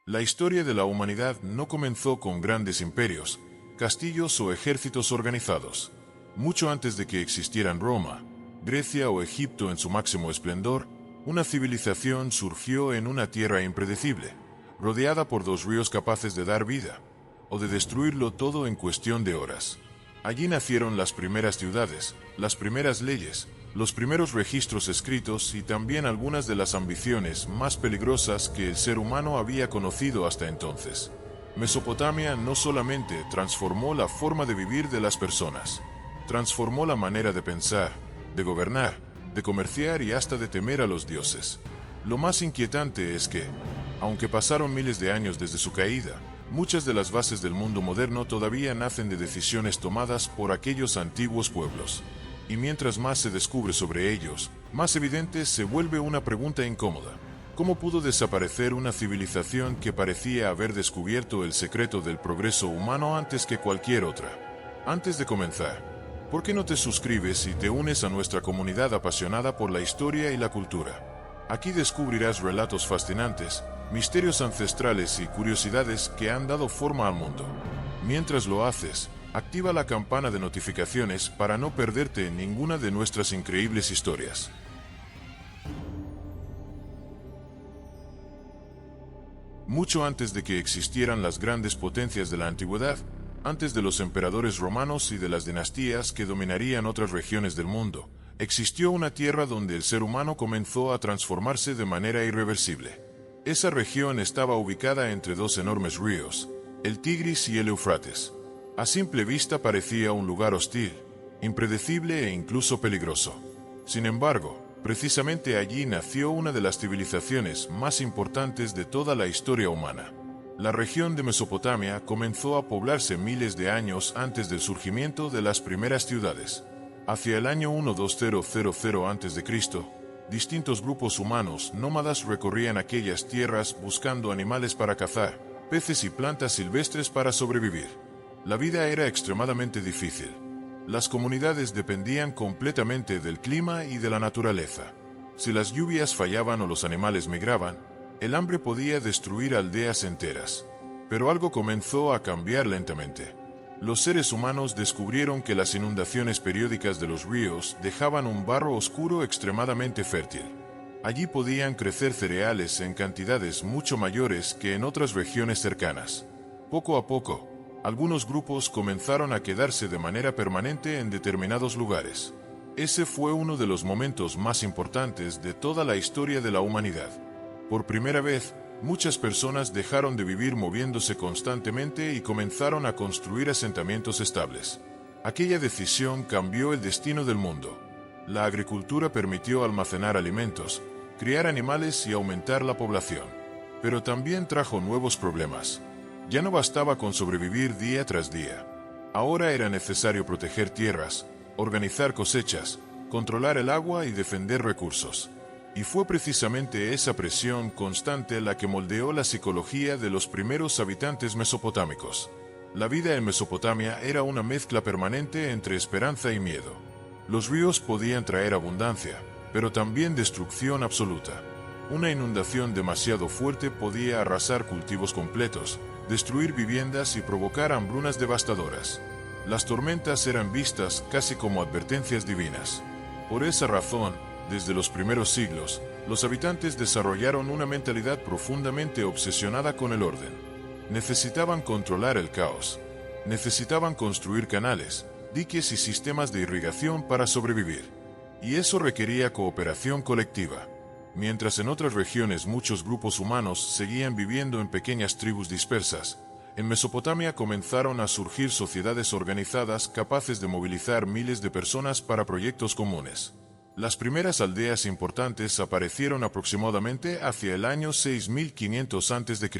La historia de la humanidad no comenzó con grandes imperios, castillos o ejércitos organizados. Mucho antes de que existieran Roma, Grecia o Egipto en su máximo esplendor, una civilización surgió en una tierra impredecible, rodeada por dos ríos capaces de dar vida, o de destruirlo todo en cuestión de horas. Allí nacieron las primeras ciudades, las primeras leyes, los primeros registros escritos y también algunas de las ambiciones más peligrosas que el ser humano había conocido hasta entonces. Mesopotamia no solamente transformó la forma de vivir de las personas, transformó la manera de pensar, de gobernar, de comerciar y hasta de temer a los dioses. Lo más inquietante es que, aunque pasaron miles de años desde su caída, muchas de las bases del mundo moderno todavía nacen de decisiones tomadas por aquellos antiguos pueblos. Y mientras más se descubre sobre ellos, más evidente se vuelve una pregunta incómoda. ¿Cómo pudo desaparecer una civilización que parecía haber descubierto el secreto del progreso humano antes que cualquier otra? Antes de comenzar, ¿por qué no te suscribes y te unes a nuestra comunidad apasionada por la historia y la cultura? Aquí descubrirás relatos fascinantes, misterios ancestrales y curiosidades que han dado forma al mundo. Mientras lo haces, activa la campana de notificaciones para no perderte ninguna de nuestras increíbles historias. Mucho antes de que existieran las grandes potencias de la antigüedad, antes de los emperadores romanos y de las dinastías que dominarían otras regiones del mundo, existió una tierra donde el ser humano comenzó a transformarse de manera irreversible. Esa región estaba ubicada entre dos enormes ríos, el Tigris y el Éufrates. A simple vista parecía un lugar hostil, impredecible e incluso peligroso. Sin embargo, precisamente allí nació una de las civilizaciones más importantes de toda la historia humana. La región de Mesopotamia comenzó a poblarse miles de años antes del surgimiento de las primeras ciudades. Hacia el año 12000 a.C., distintos grupos humanos nómadas recorrían aquellas tierras buscando animales para cazar, peces y plantas silvestres para sobrevivir. La vida era extremadamente difícil. Las comunidades dependían completamente del clima y de la naturaleza. Si las lluvias fallaban o los animales migraban, el hambre podía destruir aldeas enteras. Pero algo comenzó a cambiar lentamente. Los seres humanos descubrieron que las inundaciones periódicas de los ríos dejaban un barro oscuro extremadamente fértil. Allí podían crecer cereales en cantidades mucho mayores que en otras regiones cercanas. Poco a poco, algunos grupos comenzaron a quedarse de manera permanente en determinados lugares. Ese fue uno de los momentos más importantes de toda la historia de la humanidad. Por primera vez, muchas personas dejaron de vivir moviéndose constantemente y comenzaron a construir asentamientos estables. Aquella decisión cambió el destino del mundo. La agricultura permitió almacenar alimentos, criar animales y aumentar la población. Pero también trajo nuevos problemas. Ya no bastaba con sobrevivir día tras día. Ahora era necesario proteger tierras, organizar cosechas, controlar el agua y defender recursos. Y fue precisamente esa presión constante la que moldeó la psicología de los primeros habitantes mesopotámicos. La vida en Mesopotamia era una mezcla permanente entre esperanza y miedo. Los ríos podían traer abundancia, pero también destrucción absoluta. Una inundación demasiado fuerte podía arrasar cultivos completos, destruir viviendas y provocar hambrunas devastadoras. Las tormentas eran vistas casi como advertencias divinas. Por esa razón, desde los primeros siglos, los habitantes desarrollaron una mentalidad profundamente obsesionada con el orden. Necesitaban controlar el caos. Necesitaban construir canales, diques y sistemas de irrigación para sobrevivir. Y eso requería cooperación colectiva. Mientras en otras regiones muchos grupos humanos seguían viviendo en pequeñas tribus dispersas, en Mesopotamia comenzaron a surgir sociedades organizadas capaces de movilizar miles de personas para proyectos comunes. Las primeras aldeas importantes aparecieron aproximadamente hacia el año 6500 a.C.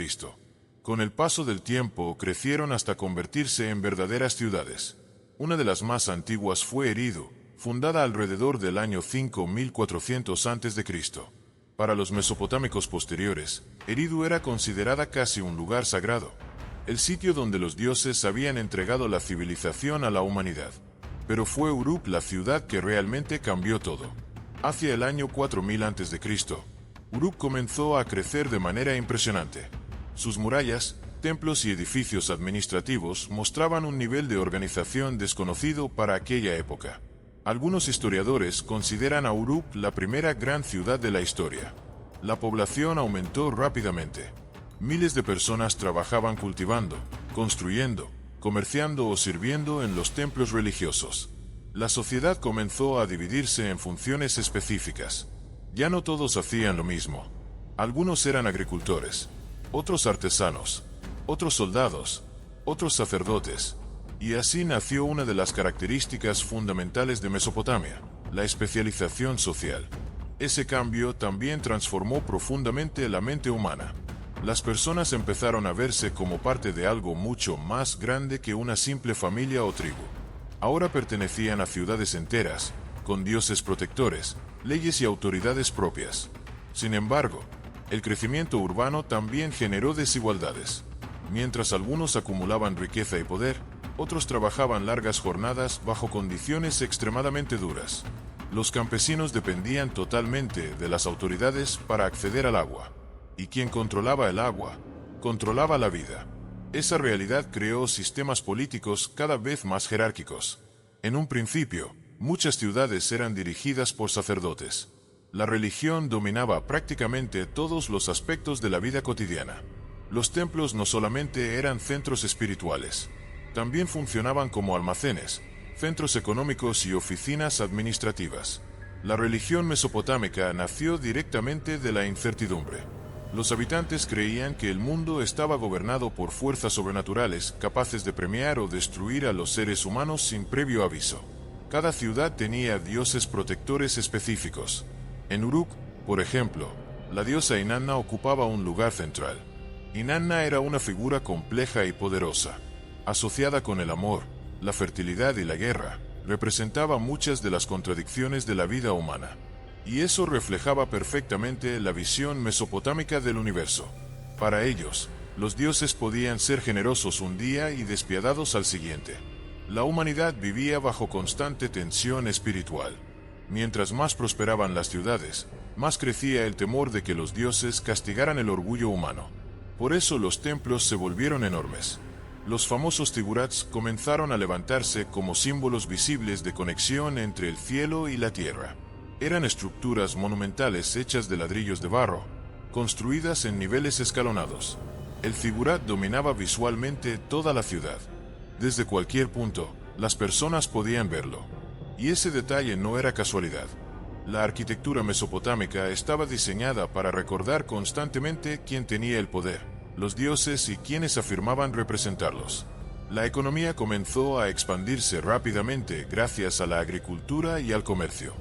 Con el paso del tiempo crecieron hasta convertirse en verdaderas ciudades. Una de las más antiguas fue Eridu, fundada alrededor del año 5400 a.C. Para los mesopotámicos posteriores, Eridu era considerada casi un lugar sagrado, el sitio donde los dioses habían entregado la civilización a la humanidad. Pero fue Uruk la ciudad que realmente cambió todo. Hacia el año 4000 a.C., Uruk comenzó a crecer de manera impresionante. Sus murallas, templos y edificios administrativos mostraban un nivel de organización desconocido para aquella época. Algunos historiadores consideran a Uruk la primera gran ciudad de la historia. La población aumentó rápidamente. Miles de personas trabajaban cultivando, construyendo, comerciando o sirviendo en los templos religiosos. La sociedad comenzó a dividirse en funciones específicas. Ya no todos hacían lo mismo. Algunos eran agricultores, otros artesanos, otros soldados, otros sacerdotes, y así nació una de las características fundamentales de Mesopotamia, la especialización social. Ese cambio también transformó profundamente la mente humana. Las personas empezaron a verse como parte de algo mucho más grande que una simple familia o tribu. Ahora pertenecían a ciudades enteras, con dioses protectores, leyes y autoridades propias. Sin embargo, el crecimiento urbano también generó desigualdades. Mientras algunos acumulaban riqueza y poder, otros trabajaban largas jornadas bajo condiciones extremadamente duras. Los campesinos dependían totalmente de las autoridades para acceder al agua. Y quien controlaba el agua, controlaba la vida. Esa realidad creó sistemas políticos cada vez más jerárquicos. En un principio, muchas ciudades eran dirigidas por sacerdotes. La religión dominaba prácticamente todos los aspectos de la vida cotidiana. Los templos no solamente eran centros espirituales, también funcionaban como almacenes, centros económicos y oficinas administrativas. La religión mesopotámica nació directamente de la incertidumbre. Los habitantes creían que el mundo estaba gobernado por fuerzas sobrenaturales capaces de premiar o destruir a los seres humanos sin previo aviso. Cada ciudad tenía dioses protectores específicos. En Uruk, por ejemplo, la diosa Inanna ocupaba un lugar central. Inanna era una figura compleja y poderosa. Asociada con el amor, la fertilidad y la guerra, representaba muchas de las contradicciones de la vida humana. Y eso reflejaba perfectamente la visión mesopotámica del universo. Para ellos, los dioses podían ser generosos un día y despiadados al siguiente. La humanidad vivía bajo constante tensión espiritual. Mientras más prosperaban las ciudades, más crecía el temor de que los dioses castigaran el orgullo humano. Por eso los templos se volvieron enormes. Los famosos zigurats comenzaron a levantarse como símbolos visibles de conexión entre el cielo y la tierra. Eran estructuras monumentales hechas de ladrillos de barro, construidas en niveles escalonados. El zigurat dominaba visualmente toda la ciudad. Desde cualquier punto, las personas podían verlo. Y ese detalle no era casualidad. La arquitectura mesopotámica estaba diseñada para recordar constantemente quién tenía el poder, los dioses y quienes afirmaban representarlos. La economía comenzó a expandirse rápidamente gracias a la agricultura y al comercio.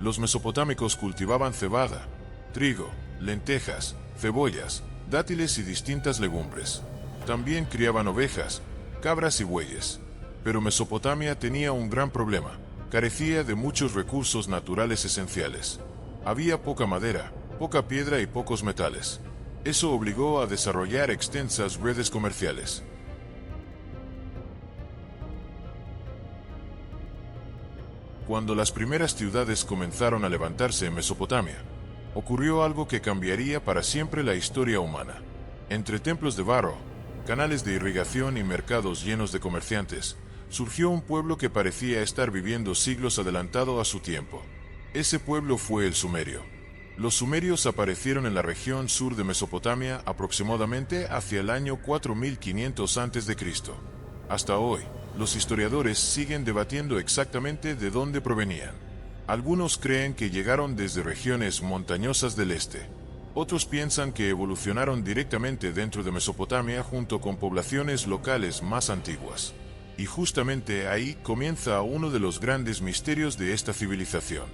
Los mesopotámicos cultivaban cebada, trigo, lentejas, cebollas, dátiles y distintas legumbres. También criaban ovejas, cabras y bueyes. Pero Mesopotamia tenía un gran problema. Carecía de muchos recursos naturales esenciales. Había poca madera, poca piedra y pocos metales. Eso obligó a desarrollar extensas redes comerciales. Cuando las primeras ciudades comenzaron a levantarse en Mesopotamia, ocurrió algo que cambiaría para siempre la historia humana. Entre templos de barro, canales de irrigación y mercados llenos de comerciantes, surgió un pueblo que parecía estar viviendo siglos adelantado a su tiempo. Ese pueblo fue el sumerio. Los sumerios aparecieron en la región sur de Mesopotamia aproximadamente hacia el año 4500 a.C. Hasta hoy, los historiadores siguen debatiendo exactamente de dónde provenían. Algunos creen que llegaron desde regiones montañosas del este. Otros piensan que evolucionaron directamente dentro de Mesopotamia junto con poblaciones locales más antiguas. Y justamente ahí comienza uno de los grandes misterios de esta civilización.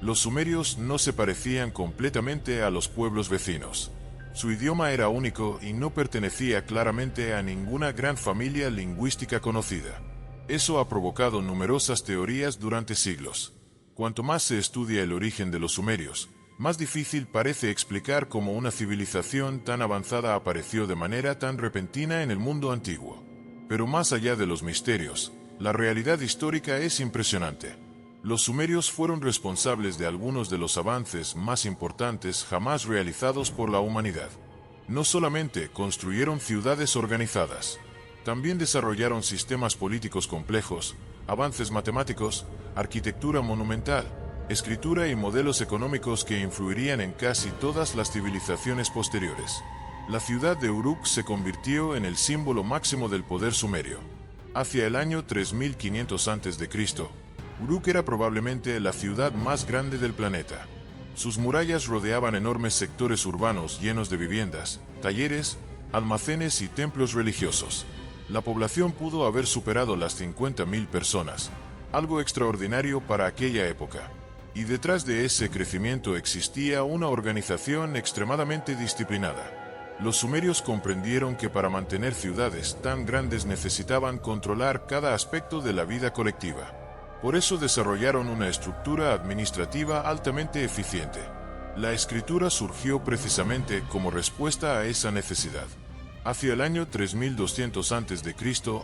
Los sumerios no se parecían completamente a los pueblos vecinos. Su idioma era único y no pertenecía claramente a ninguna gran familia lingüística conocida. Eso ha provocado numerosas teorías durante siglos. Cuanto más se estudia el origen de los sumerios, más difícil parece explicar cómo una civilización tan avanzada apareció de manera tan repentina en el mundo antiguo. Pero más allá de los misterios, la realidad histórica es impresionante. Los sumerios fueron responsables de algunos de los avances más importantes jamás realizados por la humanidad. No solamente construyeron ciudades organizadas, también desarrollaron sistemas políticos complejos, avances matemáticos, arquitectura monumental, escritura y modelos económicos que influirían en casi todas las civilizaciones posteriores. La ciudad de Uruk se convirtió en el símbolo máximo del poder sumerio. Hacia el año 3500 a.C., Uruk era probablemente la ciudad más grande del planeta. Sus murallas rodeaban enormes sectores urbanos llenos de viviendas, talleres, almacenes y templos religiosos. La población pudo haber superado las 50.000 personas, algo extraordinario para aquella época. Y detrás de ese crecimiento existía una organización extremadamente disciplinada. Los sumerios comprendieron que para mantener ciudades tan grandes necesitaban controlar cada aspecto de la vida colectiva. Por eso desarrollaron una estructura administrativa altamente eficiente. La escritura surgió precisamente como respuesta a esa necesidad. Hacia el año 3200 a.C.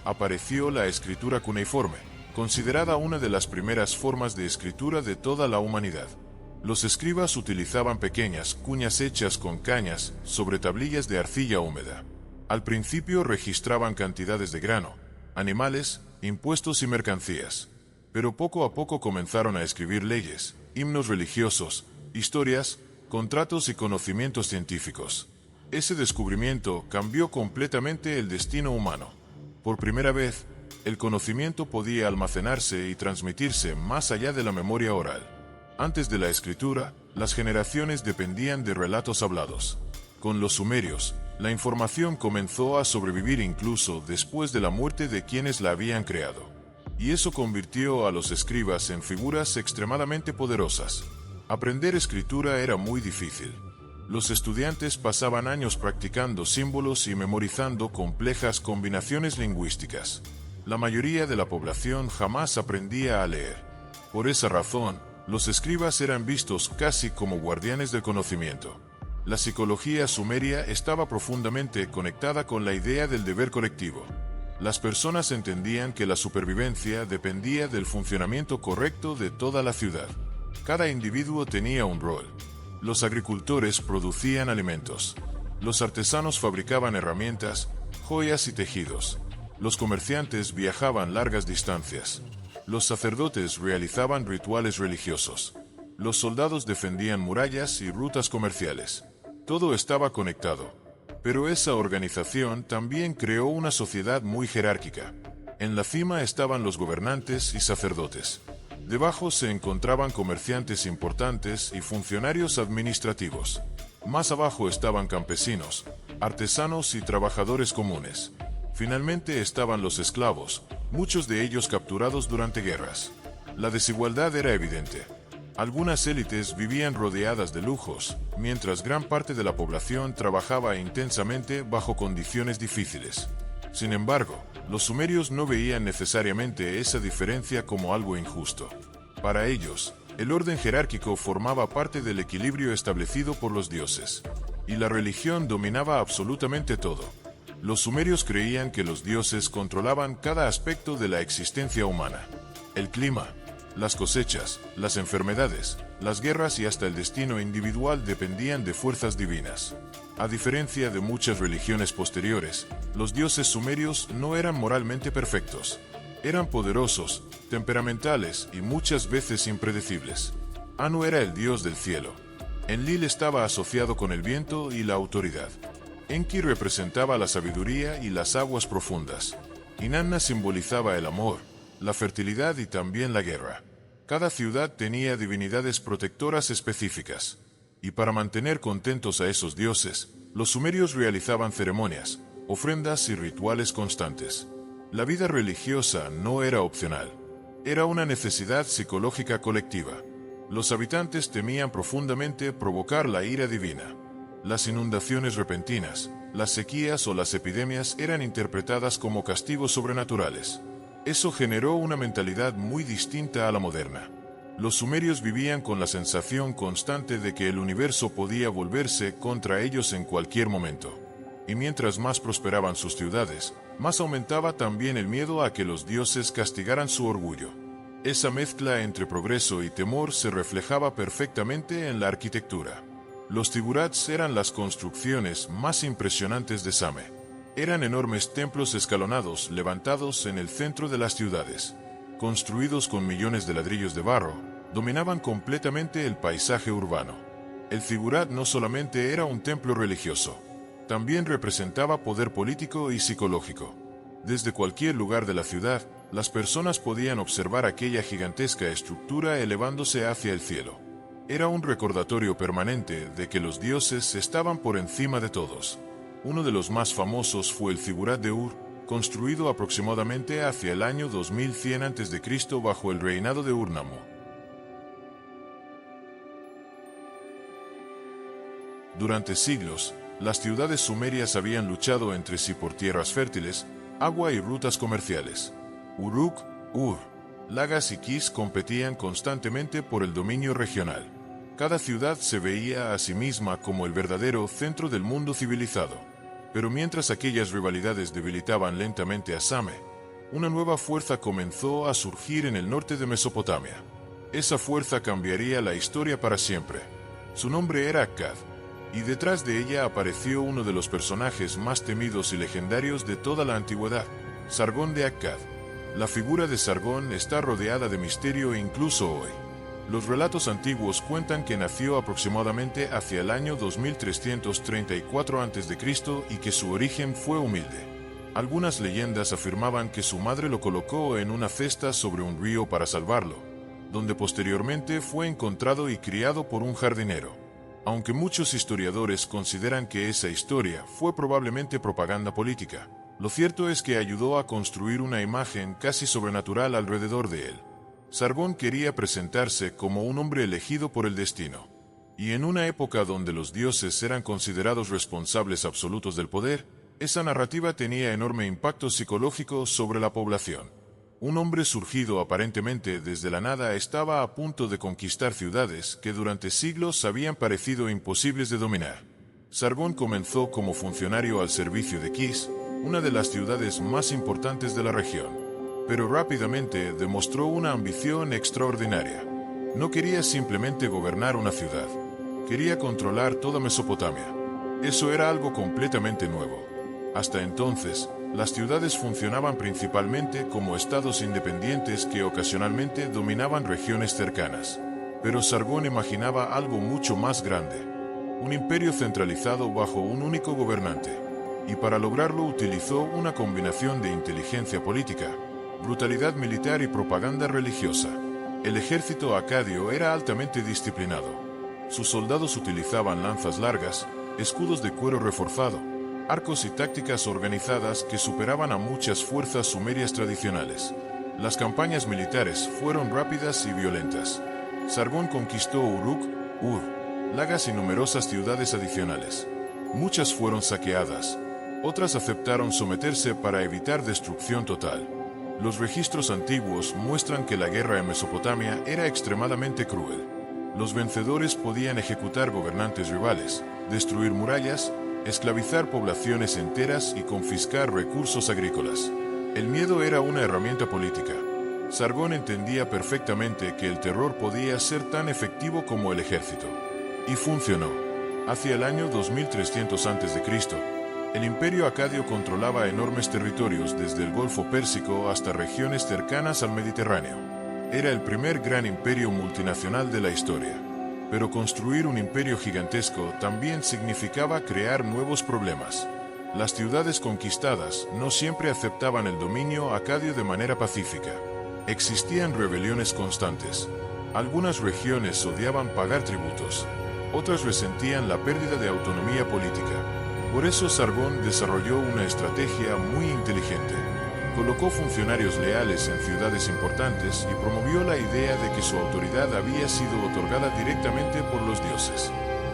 apareció la escritura cuneiforme, considerada una de las primeras formas de escritura de toda la humanidad. Los escribas utilizaban pequeñas cuñas hechas con cañas sobre tablillas de arcilla húmeda. Al principio registraban cantidades de grano, animales, impuestos y mercancías. Pero poco a poco comenzaron a escribir leyes, himnos religiosos, historias, contratos y conocimientos científicos. Ese descubrimiento cambió completamente el destino humano. Por primera vez, el conocimiento podía almacenarse y transmitirse más allá de la memoria oral. Antes de la escritura, las generaciones dependían de relatos hablados. Con los sumerios, la información comenzó a sobrevivir incluso después de la muerte de quienes la habían creado. Y eso convirtió a los escribas en figuras extremadamente poderosas. Aprender escritura era muy difícil. Los estudiantes pasaban años practicando símbolos y memorizando complejas combinaciones lingüísticas. La mayoría de la población jamás aprendía a leer. Por esa razón, los escribas eran vistos casi como guardianes del conocimiento. La psicología sumeria estaba profundamente conectada con la idea del deber colectivo. Las personas entendían que la supervivencia dependía del funcionamiento correcto de toda la ciudad. Cada individuo tenía un rol. Los agricultores producían alimentos. Los artesanos fabricaban herramientas, joyas y tejidos. Los comerciantes viajaban largas distancias. Los sacerdotes realizaban rituales religiosos. Los soldados defendían murallas y rutas comerciales. Todo estaba conectado. Pero esa organización también creó una sociedad muy jerárquica. En la cima estaban los gobernantes y sacerdotes. Debajo se encontraban comerciantes importantes y funcionarios administrativos. Más abajo estaban campesinos, artesanos y trabajadores comunes. Finalmente estaban los esclavos, muchos de ellos capturados durante guerras. La desigualdad era evidente. Algunas élites vivían rodeadas de lujos, mientras gran parte de la población trabajaba intensamente bajo condiciones difíciles. Sin embargo, los sumerios no veían necesariamente esa diferencia como algo injusto. Para ellos, el orden jerárquico formaba parte del equilibrio establecido por los dioses, y la religión dominaba absolutamente todo. Los sumerios creían que los dioses controlaban cada aspecto de la existencia humana: el clima, las cosechas, las enfermedades, las guerras y hasta el destino individual dependían de fuerzas divinas. A diferencia de muchas religiones posteriores, los dioses sumerios no eran moralmente perfectos. Eran poderosos, temperamentales y muchas veces impredecibles. Anu era el dios del cielo. Enlil estaba asociado con el viento y la autoridad. Enki representaba la sabiduría y las aguas profundas. Inanna simbolizaba el amor, la fertilidad y también la guerra. Cada ciudad tenía divinidades protectoras específicas. Y para mantener contentos a esos dioses, los sumerios realizaban ceremonias, ofrendas y rituales constantes. La vida religiosa no era opcional. Era una necesidad psicológica colectiva. Los habitantes temían profundamente provocar la ira divina. Las inundaciones repentinas, las sequías o las epidemias eran interpretadas como castigos sobrenaturales. Eso generó una mentalidad muy distinta a la moderna. Los sumerios vivían con la sensación constante de que el universo podía volverse contra ellos en cualquier momento. Y mientras más prosperaban sus ciudades, más aumentaba también el miedo a que los dioses castigaran su orgullo. Esa mezcla entre progreso y temor se reflejaba perfectamente en la arquitectura. Los zigurats eran las construcciones más impresionantes de Same. Eran enormes templos escalonados levantados en el centro de las ciudades. Construidos con millones de ladrillos de barro, dominaban completamente el paisaje urbano. El zigurat no solamente era un templo religioso, también representaba poder político y psicológico. Desde cualquier lugar de la ciudad, las personas podían observar aquella gigantesca estructura elevándose hacia el cielo. Era un recordatorio permanente de que los dioses estaban por encima de todos. Uno de los más famosos fue el zigurat de Ur, construido aproximadamente hacia el año 2100 a.C. bajo el reinado de Urnamo. Durante siglos, las ciudades sumerias habían luchado entre sí por tierras fértiles, agua y rutas comerciales. Uruk, Ur, Lagas y Kis competían constantemente por el dominio regional. Cada ciudad se veía a sí misma como el verdadero centro del mundo civilizado. Pero mientras aquellas rivalidades debilitaban lentamente a Same, una nueva fuerza comenzó a surgir en el norte de Mesopotamia. Esa fuerza cambiaría la historia para siempre. Su nombre era Akkad, y detrás de ella apareció uno de los personajes más temidos y legendarios de toda la antigüedad, Sargón de Akkad. La figura de Sargón está rodeada de misterio incluso hoy. Los relatos antiguos cuentan que nació aproximadamente hacia el año 2334 a.C. y que su origen fue humilde. Algunas leyendas afirmaban que su madre lo colocó en una cesta sobre un río para salvarlo, donde posteriormente fue encontrado y criado por un jardinero. Aunque muchos historiadores consideran que esa historia fue probablemente propaganda política, lo cierto es que ayudó a construir una imagen casi sobrenatural alrededor de él. Sargón quería presentarse como un hombre elegido por el destino. Y en una época donde los dioses eran considerados responsables absolutos del poder, esa narrativa tenía enorme impacto psicológico sobre la población. Un hombre surgido aparentemente desde la nada estaba a punto de conquistar ciudades que durante siglos habían parecido imposibles de dominar. Sargón comenzó como funcionario al servicio de Kis, una de las ciudades más importantes de la región, pero rápidamente demostró una ambición extraordinaria. No quería simplemente gobernar una ciudad, quería controlar toda Mesopotamia. Eso era algo completamente nuevo. Hasta entonces, las ciudades funcionaban principalmente como estados independientes que ocasionalmente dominaban regiones cercanas. Pero Sargón imaginaba algo mucho más grande, un imperio centralizado bajo un único gobernante. Y para lograrlo utilizó una combinación de inteligencia política, brutalidad militar y propaganda religiosa. El ejército acadio era altamente disciplinado. Sus soldados utilizaban lanzas largas, escudos de cuero reforzado, arcos y tácticas organizadas que superaban a muchas fuerzas sumerias tradicionales. Las campañas militares fueron rápidas y violentas. Sargón conquistó Uruk, Ur, Lagas y numerosas ciudades adicionales. Muchas fueron saqueadas. Otras aceptaron someterse para evitar destrucción total. Los registros antiguos muestran que la guerra en Mesopotamia era extremadamente cruel. Los vencedores podían ejecutar gobernantes rivales, destruir murallas, esclavizar poblaciones enteras y confiscar recursos agrícolas. El miedo era una herramienta política. Sargón entendía perfectamente que el terror podía ser tan efectivo como el ejército. Y funcionó. Hacia el año 2300 a.C., el imperio acadio controlaba enormes territorios desde el Golfo Pérsico hasta regiones cercanas al Mediterráneo. Era el primer gran imperio multinacional de la historia. Pero construir un imperio gigantesco también significaba crear nuevos problemas. Las ciudades conquistadas no siempre aceptaban el dominio acadio de manera pacífica. Existían rebeliones constantes. Algunas regiones odiaban pagar tributos. Otras resentían la pérdida de autonomía política. Por eso Sargón desarrolló una estrategia muy inteligente. Colocó funcionarios leales en ciudades importantes y promovió la idea de que su autoridad había sido otorgada directamente por los dioses.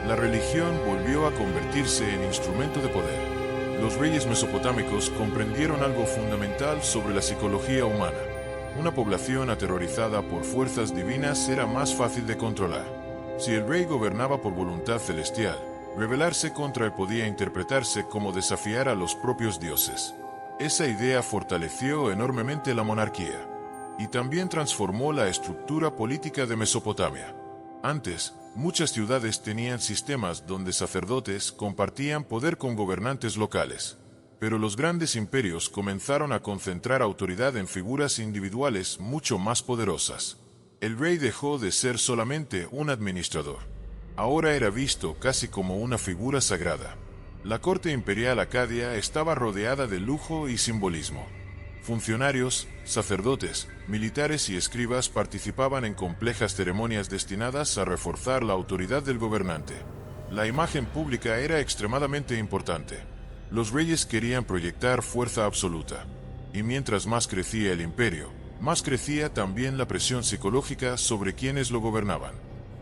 La religión volvió a convertirse en instrumento de poder. Los reyes mesopotámicos comprendieron algo fundamental sobre la psicología humana. Una población aterrorizada por fuerzas divinas era más fácil de controlar. Si el rey gobernaba por voluntad celestial, rebelarse contra él podía interpretarse como desafiar a los propios dioses. Esa idea fortaleció enormemente la monarquía y también transformó la estructura política de Mesopotamia. Antes, Muchas ciudades tenían sistemas donde sacerdotes compartían poder con gobernantes locales. Pero los grandes imperios comenzaron a concentrar autoridad en figuras individuales mucho más poderosas. El rey dejó de ser solamente un administrador. Ahora era visto casi como una figura sagrada. La corte imperial acadia estaba rodeada de lujo y simbolismo. Funcionarios, sacerdotes, militares y escribas participaban en complejas ceremonias destinadas a reforzar la autoridad del gobernante. La imagen pública era extremadamente importante. Los reyes querían proyectar fuerza absoluta. Y mientras más crecía el imperio, más crecía también la presión psicológica sobre quienes lo gobernaban.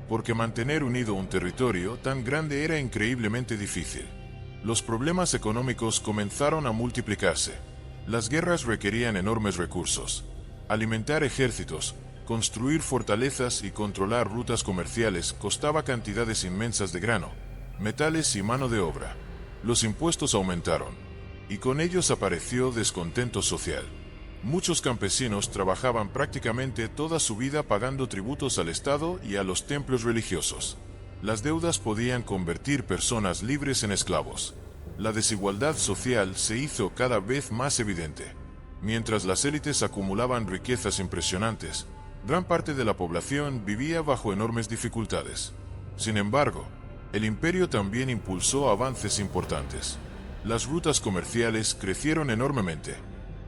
Porque mantener unido un territorio tan grande era increíblemente difícil. Los problemas económicos comenzaron a multiplicarse. Las guerras requerían enormes recursos. Alimentar ejércitos, construir fortalezas y controlar rutas comerciales costaba cantidades inmensas de grano, metales y mano de obra. Los impuestos aumentaron, y con ellos apareció descontento social. Muchos campesinos trabajaban prácticamente toda su vida pagando tributos al Estado y a los templos religiosos. Las deudas podían convertir personas libres en esclavos. La desigualdad social se hizo cada vez más evidente. Mientras las élites acumulaban riquezas impresionantes, gran parte de la población vivía bajo enormes dificultades. Sin embargo, el imperio también impulsó avances importantes. Las rutas comerciales crecieron enormemente.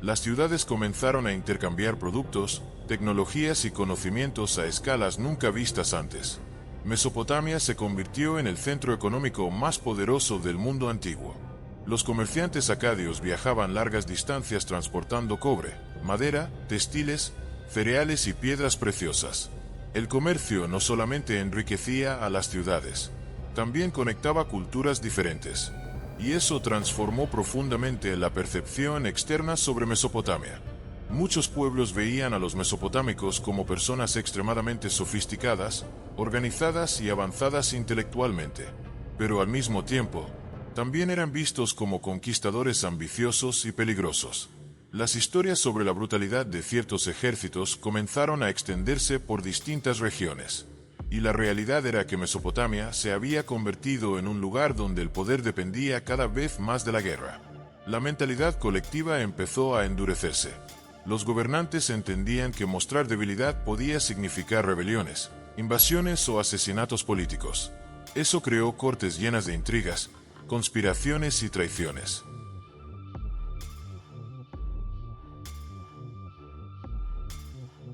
Las ciudades comenzaron a intercambiar productos, tecnologías y conocimientos a escalas nunca vistas antes. Mesopotamia se convirtió en el centro económico más poderoso del mundo antiguo. Los comerciantes acadios viajaban largas distancias transportando cobre, madera, textiles, cereales y piedras preciosas. El comercio no solamente enriquecía a las ciudades, también conectaba culturas diferentes. Y eso transformó profundamente la percepción externa sobre Mesopotamia. Muchos pueblos veían a los mesopotámicos como personas extremadamente sofisticadas, organizadas y avanzadas intelectualmente, pero al mismo tiempo, también eran vistos como conquistadores ambiciosos y peligrosos. Las historias sobre la brutalidad de ciertos ejércitos comenzaron a extenderse por distintas regiones, y la realidad era que Mesopotamia se había convertido en un lugar donde el poder dependía cada vez más de la guerra. La mentalidad colectiva empezó a endurecerse. Los gobernantes entendían que mostrar debilidad podía significar rebeliones, invasiones o asesinatos políticos. Eso creó cortes llenas de intrigas, conspiraciones y traiciones.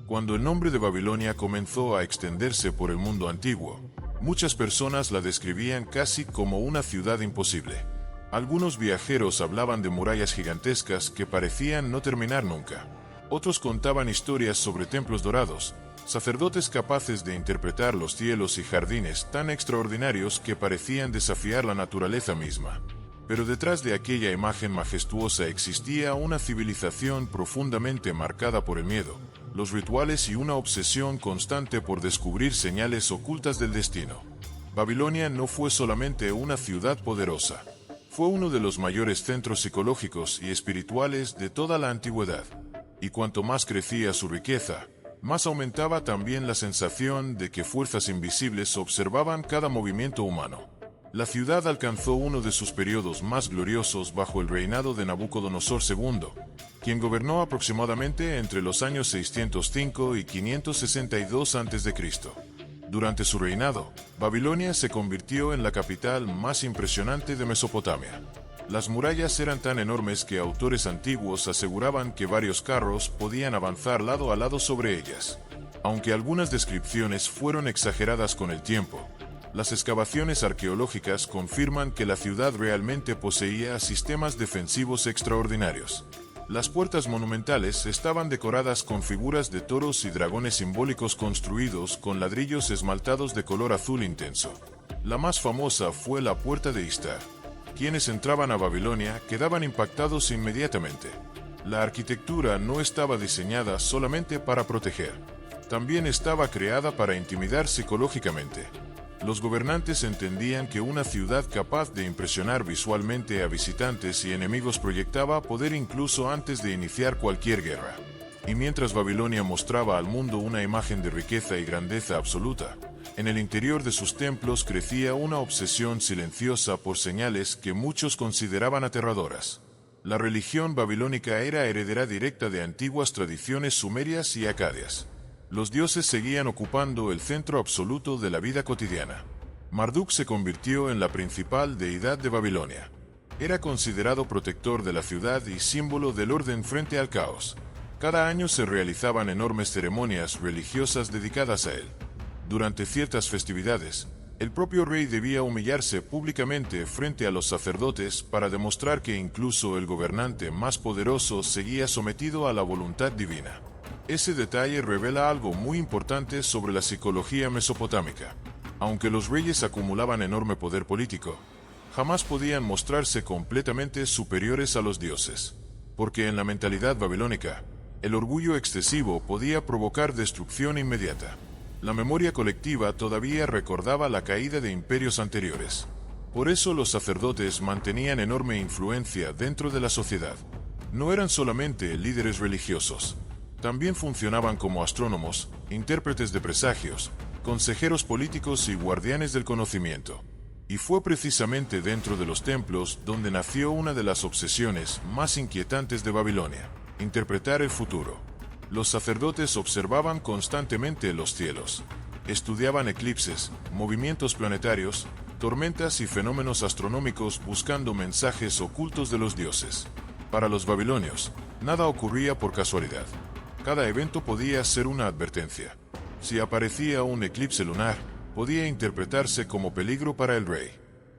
Cuando el nombre de Babilonia comenzó a extenderse por el mundo antiguo, muchas personas la describían casi como una ciudad imposible. Algunos viajeros hablaban de murallas gigantescas que parecían no terminar nunca. Otros contaban historias sobre templos dorados, sacerdotes capaces de interpretar los cielos y jardines tan extraordinarios que parecían desafiar la naturaleza misma. Pero detrás de aquella imagen majestuosa existía una civilización profundamente marcada por el miedo, los rituales y una obsesión constante por descubrir señales ocultas del destino. Babilonia no fue solamente una ciudad poderosa, fue uno de los mayores centros psicológicos y espirituales de toda la antigüedad. Y cuanto más crecía su riqueza, más aumentaba también la sensación de que fuerzas invisibles observaban cada movimiento humano. La ciudad alcanzó uno de sus periodos más gloriosos bajo el reinado de Nabucodonosor II, quien gobernó aproximadamente entre los años 605 y 562 a.C. Durante su reinado, Babilonia se convirtió en la capital más impresionante de Mesopotamia. Las murallas eran tan enormes que autores antiguos aseguraban que varios carros podían avanzar lado a lado sobre ellas. Aunque algunas descripciones fueron exageradas con el tiempo, las excavaciones arqueológicas confirman que la ciudad realmente poseía sistemas defensivos extraordinarios. Las puertas monumentales estaban decoradas con figuras de toros y dragones simbólicos construidos con ladrillos esmaltados de color azul intenso. La más famosa fue la Puerta de Istar. Quienes entraban a Babilonia quedaban impactados inmediatamente. La arquitectura no estaba diseñada solamente para proteger, también estaba creada para intimidar psicológicamente. Los gobernantes entendían que una ciudad capaz de impresionar visualmente a visitantes y enemigos proyectaba poder incluso antes de iniciar cualquier guerra. Y mientras Babilonia mostraba al mundo una imagen de riqueza y grandeza absoluta, En el interior de sus templos crecía una obsesión silenciosa por señales que muchos consideraban aterradoras. La religión babilónica era heredera directa de antiguas tradiciones sumerias y acadias. Los dioses seguían ocupando el centro absoluto de la vida cotidiana. Marduk se convirtió en la principal deidad de Babilonia. Era considerado protector de la ciudad y símbolo del orden frente al caos. Cada año se realizaban enormes ceremonias religiosas dedicadas a él. Durante ciertas festividades, el propio rey debía humillarse públicamente frente a los sacerdotes para demostrar que incluso el gobernante más poderoso seguía sometido a la voluntad divina. Ese detalle revela algo muy importante sobre la psicología mesopotámica. Aunque los reyes acumulaban enorme poder político, jamás podían mostrarse completamente superiores a los dioses, porque en la mentalidad babilónica, el orgullo excesivo podía provocar destrucción inmediata. La memoria colectiva todavía recordaba la caída de imperios anteriores. Por eso los sacerdotes mantenían enorme influencia dentro de la sociedad. No eran solamente líderes religiosos, también funcionaban como astrónomos, intérpretes de presagios, consejeros políticos y guardianes del conocimiento. Y fue precisamente dentro de los templos donde nació una de las obsesiones más inquietantes de Babilonia: interpretar el futuro. Los sacerdotes observaban constantemente los cielos. Estudiaban eclipses, movimientos planetarios, tormentas y fenómenos astronómicos buscando mensajes ocultos de los dioses. Para los babilonios, nada ocurría por casualidad. Cada evento podía ser una advertencia. Si aparecía un eclipse lunar, podía interpretarse como peligro para el rey.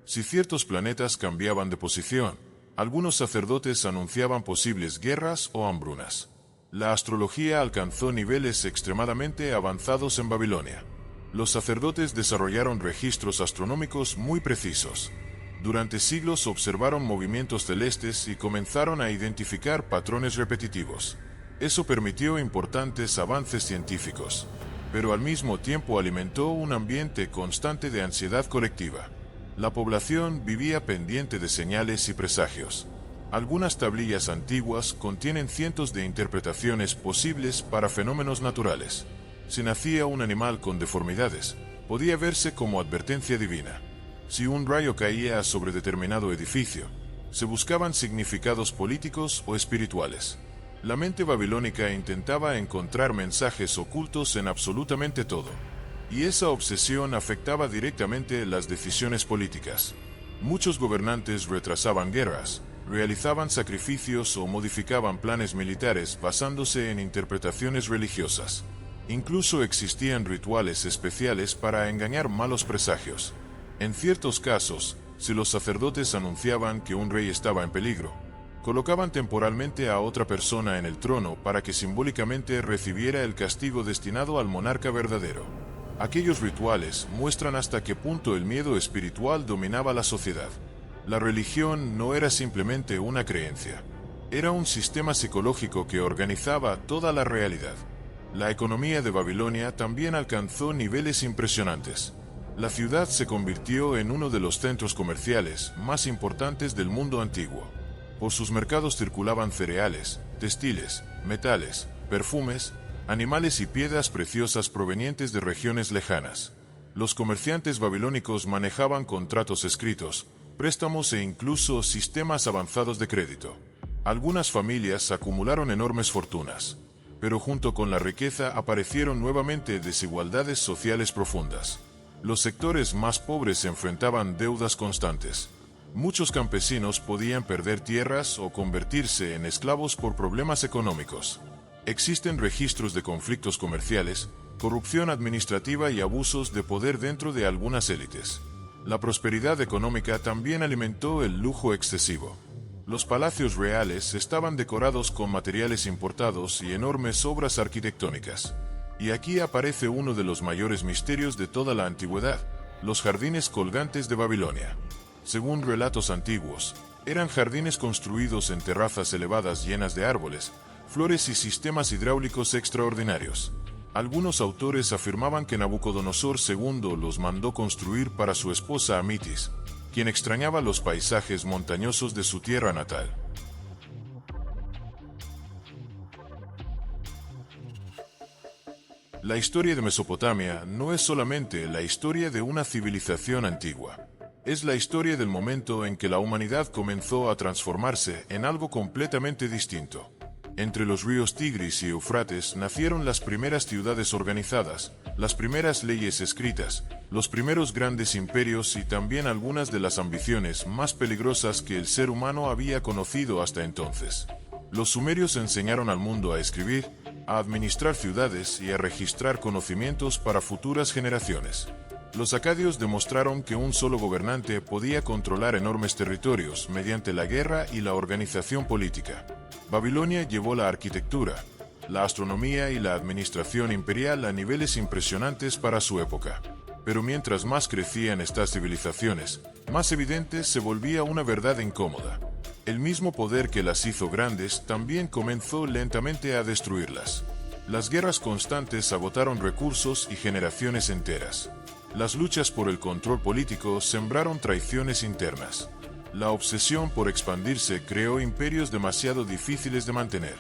Si ciertos planetas cambiaban de posición, algunos sacerdotes anunciaban posibles guerras o hambrunas. La astrología alcanzó niveles extremadamente avanzados en Babilonia. Los sacerdotes desarrollaron registros astronómicos muy precisos. Durante siglos observaron movimientos celestes y comenzaron a identificar patrones repetitivos. Eso permitió importantes avances científicos, pero al mismo tiempo alimentó un ambiente constante de ansiedad colectiva. La población vivía pendiente de señales y presagios. Algunas tablillas antiguas contienen cientos de interpretaciones posibles para fenómenos naturales. Si nacía un animal con deformidades, podía verse como advertencia divina. Si un rayo caía sobre determinado edificio, se buscaban significados políticos o espirituales. La mente babilónica intentaba encontrar mensajes ocultos en absolutamente todo, y esa obsesión afectaba directamente las decisiones políticas. Muchos gobernantes retrasaban guerras, realizaban sacrificios o modificaban planes militares basándose en interpretaciones religiosas. Incluso existían rituales especiales para engañar malos presagios. En ciertos casos, si los sacerdotes anunciaban que un rey estaba en peligro, colocaban temporalmente a otra persona en el trono para que simbólicamente recibiera el castigo destinado al monarca verdadero. Aquellos rituales muestran hasta qué punto el miedo espiritual dominaba la sociedad. La religión no era simplemente una creencia, era un sistema psicológico que organizaba toda la realidad. La economía de Babilonia también alcanzó niveles impresionantes. La ciudad se convirtió en uno de los centros comerciales más importantes del mundo antiguo. Por sus mercados circulaban cereales, textiles, metales, perfumes, animales y piedras preciosas provenientes de regiones lejanas. Los comerciantes babilónicos manejaban contratos escritos, préstamos e incluso sistemas avanzados de crédito. Algunas familias acumularon enormes fortunas, pero junto con la riqueza aparecieron nuevamente desigualdades sociales profundas. Los sectores más pobres enfrentaban deudas constantes. Muchos campesinos podían perder tierras o convertirse en esclavos por problemas económicos. Existen registros de conflictos comerciales, corrupción administrativa y abusos de poder dentro de algunas élites. La prosperidad económica también alimentó el lujo excesivo. Los palacios reales estaban decorados con materiales importados y enormes obras arquitectónicas. Y aquí aparece uno de los mayores misterios de toda la antigüedad: los jardines colgantes de Babilonia. Según relatos antiguos, eran jardines construidos en terrazas elevadas llenas de árboles, flores y sistemas hidráulicos extraordinarios. Algunos autores afirmaban que Nabucodonosor II los mandó construir para su esposa Amitis, quien extrañaba los paisajes montañosos de su tierra natal. La historia de Mesopotamia no es solamente la historia de una civilización antigua. Es la historia del momento en que la humanidad comenzó a transformarse en algo completamente distinto. Entre los ríos Tigris y Eufrates nacieron las primeras ciudades organizadas, las primeras leyes escritas, los primeros grandes imperios y también algunas de las ambiciones más peligrosas que el ser humano había conocido hasta entonces. Los sumerios enseñaron al mundo a escribir, a administrar ciudades y a registrar conocimientos para futuras generaciones. Los acadios demostraron que un solo gobernante podía controlar enormes territorios mediante la guerra y la organización política. Babilonia llevó la arquitectura, la astronomía y la administración imperial a niveles impresionantes para su época. Pero mientras más crecían estas civilizaciones, más evidente se volvía una verdad incómoda. El mismo poder que las hizo grandes también comenzó lentamente a destruirlas. Las guerras constantes agotaron recursos y generaciones enteras. Las luchas por el control político sembraron traiciones internas. La obsesión por expandirse creó imperios demasiado difíciles de mantener.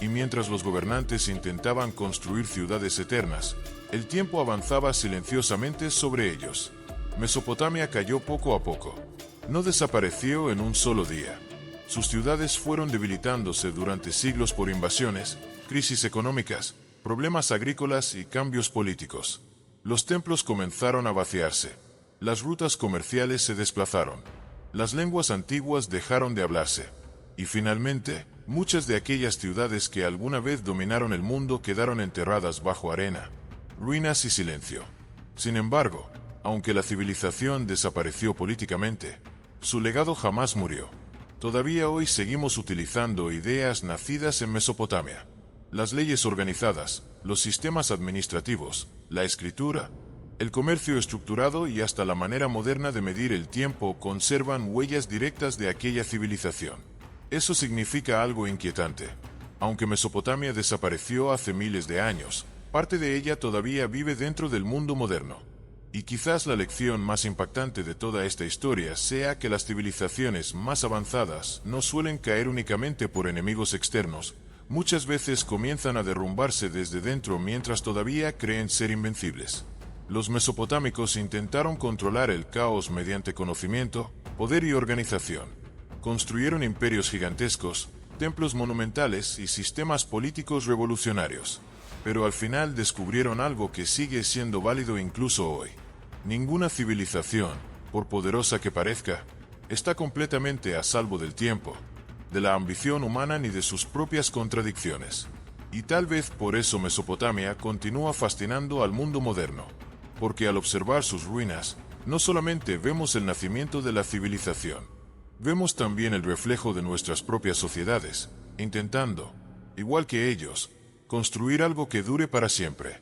Y mientras los gobernantes intentaban construir ciudades eternas, el tiempo avanzaba silenciosamente sobre ellos. Mesopotamia cayó poco a poco. No desapareció en un solo día. Sus ciudades fueron debilitándose durante siglos por invasiones, crisis económicas, problemas agrícolas y cambios políticos. Los templos comenzaron a vaciarse. Las rutas comerciales se desplazaron. Las lenguas antiguas dejaron de hablarse. Y finalmente, muchas de aquellas ciudades que alguna vez dominaron el mundo quedaron enterradas bajo arena, ruinas y silencio. Sin embargo, aunque la civilización desapareció políticamente, su legado jamás murió. Todavía hoy seguimos utilizando ideas nacidas en Mesopotamia. Las leyes organizadas, los sistemas administrativos, la escritura, el comercio estructurado y hasta la manera moderna de medir el tiempo conservan huellas directas de aquella civilización. Eso significa algo inquietante. Aunque Mesopotamia desapareció hace miles de años, parte de ella todavía vive dentro del mundo moderno. Y quizás la lección más impactante de toda esta historia sea que las civilizaciones más avanzadas no suelen caer únicamente por enemigos externos, muchas veces comienzan a derrumbarse desde dentro mientras todavía creen ser invencibles. Los mesopotámicos intentaron controlar el caos mediante conocimiento, poder y organización. Construyeron imperios gigantescos, templos monumentales y sistemas políticos revolucionarios. Pero al final descubrieron algo que sigue siendo válido incluso hoy. Ninguna civilización, por poderosa que parezca, está completamente a salvo del tiempo, de la ambición humana ni de sus propias contradicciones. Y tal vez por eso Mesopotamia continúa fascinando al mundo moderno, porque al observar sus ruinas, no solamente vemos el nacimiento de la civilización, vemos también el reflejo de nuestras propias sociedades, intentando, igual que ellos, construir algo que dure para siempre.